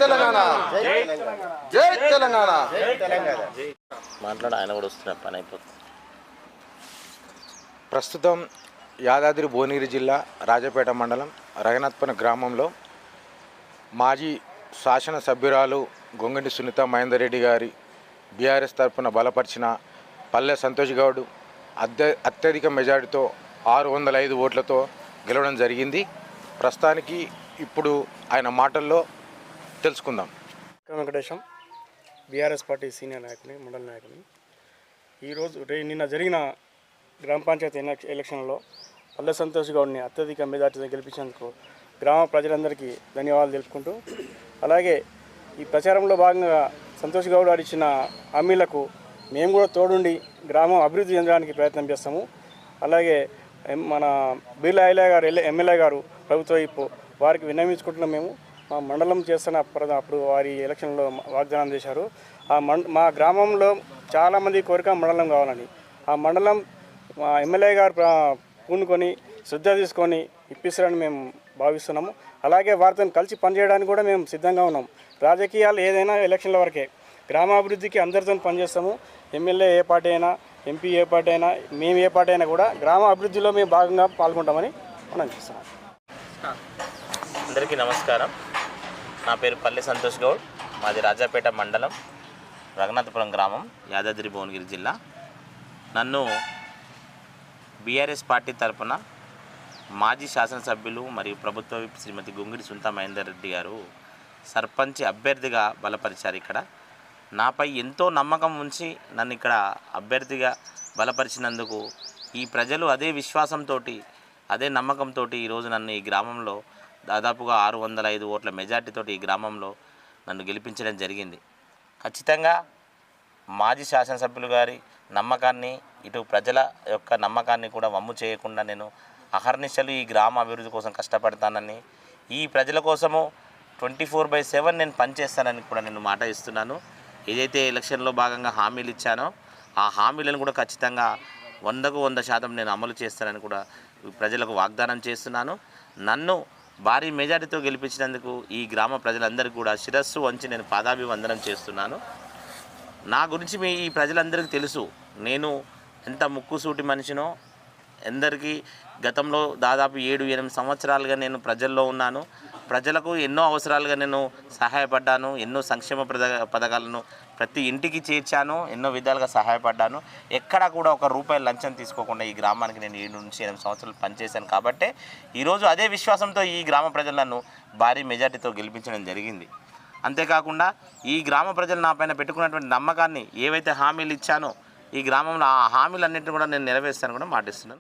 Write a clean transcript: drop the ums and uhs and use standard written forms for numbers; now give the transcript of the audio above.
తెలంగాణ జై తెలంగాణ మాట్లాడ ఆయన కూడా వస్తున్న పని అయిపోతుంది. ప్రస్తుతం యాదాద్రి భువనగిరి జిల్లా రాజపేట మండలం రఘునాథ్పల్లి గ్రామంలో మాజీ శాసనసభ్యురాలు గొంగంటి సునీత మహేందర్ రెడ్డి గారి బీఆర్ఎస్ తరఫున బలపరిచిన పల్లె సంతోష్ గౌడ్ అత్యధిక మెజారిటీతో 605 ఓట్లతో గెలవడం జరిగింది. ప్రస్తుతానికి ఇప్పుడు ఆయన మాటల్లో తెలుసుకుందాం. వెంకటేశం బీఆర్ఎస్ పార్టీ సీనియర్ నాయకుని, మండల నాయకుని. ఈరోజు నిన్న జరిగిన గ్రామ పంచాయతీ ఎలక్షన్లో పల్లె సంతోష్ గౌడ్ని అత్యధిక మెజార్టీతో గెలిపించేందుకు గ్రామ ప్రజలందరికీ ధన్యవాదాలు తెలుపుకుంటూ, అలాగే ఈ ప్రచారంలో భాగంగా సంతోష్ గౌడ్ ఇచ్చిన హామీలకు మేము కూడా తోడుండి గ్రామం అభివృద్ధి చెందడానికి ప్రయత్నం చేస్తాము. అలాగే మన బిర్లా ఐలయ్య గారు ఎమ్మెల్యే గారు ప్రభుత్వ వైపు వారికి విన్నవించుకుంటున్నాం. మేము మా మండలం చేస్తున్న అప్పుడు వారి ఎలక్షన్లో వాగ్దానం చేశారు. మా గ్రామంలో చాలామంది కోరిక మండలం కావాలని. ఆ మండలం మా ఎమ్మెల్యే గారు పూనుకొని శ్రద్ధ తీసుకొని ఇప్పిస్తారని మేము భావిస్తున్నాము. అలాగే వారితో కలిసి పనిచేయడానికి కూడా మేము సిద్ధంగా ఉన్నాం. రాజకీయాలు ఏదైనా ఎలక్షన్ల వరకే, గ్రామాభివృద్ధికి అందరితో పనిచేస్తాము. ఎమ్మెల్యే ఏ పార్టీ అయినా, ఎంపీ ఏ పార్టీ అయినా, మేము ఏ పార్టీ అయినా కూడా గ్రామ అభివృద్ధిలో మేము భాగంగా పాల్గొంటామని మనం చేస్తున్నాం. అందరికీ నమస్కారం. నా పేరు పల్లె సంతోష్ గౌడ్. మాది రాజాపేట మండలం రఘునాథపురం గ్రామం, యాదాద్రి భువనగిరి జిల్లా. నన్ను బీఆర్ఎస్ పార్టీ తరఫున మాజీ శాసనసభ్యులు మరియు ప్రభుత్వ విప్ శ్రీమతి గొంగిడి సునీత మహేందర్ రెడ్డి గారు సర్పంచ్ అభ్యర్థిగా బలపరిచారు. ఇక్కడ నాపై ఎంతో నమ్మకం ఉంచి నన్ను ఇక్కడ అభ్యర్థిగా బలపరిచినందుకు ఈ ప్రజలు అదే విశ్వాసంతో, అదే నమ్మకంతో ఈరోజు నన్ను ఈ గ్రామంలో దాదాపుగా 605 ఓట్ల మెజార్టీతో ఈ గ్రామంలో నన్ను గెలిపించడం జరిగింది. ఖచ్చితంగా మాజీ శాసనసభ్యులు గారి నమ్మకాన్ని, ఇటు ప్రజల యొక్క నమ్మకాన్ని కూడా వమ్ము చేయకుండా నేను అహర్నిశలు ఈ గ్రామ అభివృద్ధి కోసం కష్టపడతానని, ఈ ప్రజల కోసము 24/7 నేను పనిచేస్తానని కూడా నేను మాట ఇస్తున్నాను. ఏదైతే ఎలక్షన్లో భాగంగా హామీలు ఇచ్చానో ఆ హామీలను కూడా ఖచ్చితంగా 100కు 100% నేను అమలు చేస్తానని కూడా ప్రజలకు వాగ్దానం చేస్తున్నాను. నన్ను భారీ మెజారిటీతో గెలిపించినందుకు ఈ గ్రామ ప్రజలందరికీ కూడా శిరస్సు వంచి నేను పాదాభివందనం చేస్తున్నాను. నా గురించి ఈ ప్రజలందరికీ తెలుసు, నేను ఎంత ముక్కుసూటి మనిషినో. అందరికీ గతంలో దాదాపు 7-8 సంవత్సరాలుగా నేను ప్రజల్లో ఉన్నాను. ప్రజలకు ఎన్నో అవసరాలుగా నేను సహాయపడ్డాను. ఎన్నో సంక్షేమ పథకాలను ప్రతి ఇంటికి చేర్చాను. ఎన్నో విధాలుగా సహాయపడ్డాను. ఎక్కడా కూడా ₹1 లంచం తీసుకోకుండా ఈ గ్రామానికి నేను 7 నుంచి 8 సంవత్సరాలు పనిచేశాను. కాబట్టి ఈరోజు అదే విశ్వాసంతో ఈ గ్రామ ప్రజలను భారీ మెజార్టీతో గెలిపించడం జరిగింది. అంతేకాకుండా ఈ గ్రామ ప్రజలు నా పైన పెట్టుకున్నటువంటి నమ్మకాన్ని, ఏవైతే హామీలు ఇచ్చానో ఈ గ్రామంలో ఆ హామీలన్నింటినీ కూడా నేను నెరవేర్స్తాను కూడా మాటిస్తున్నాను.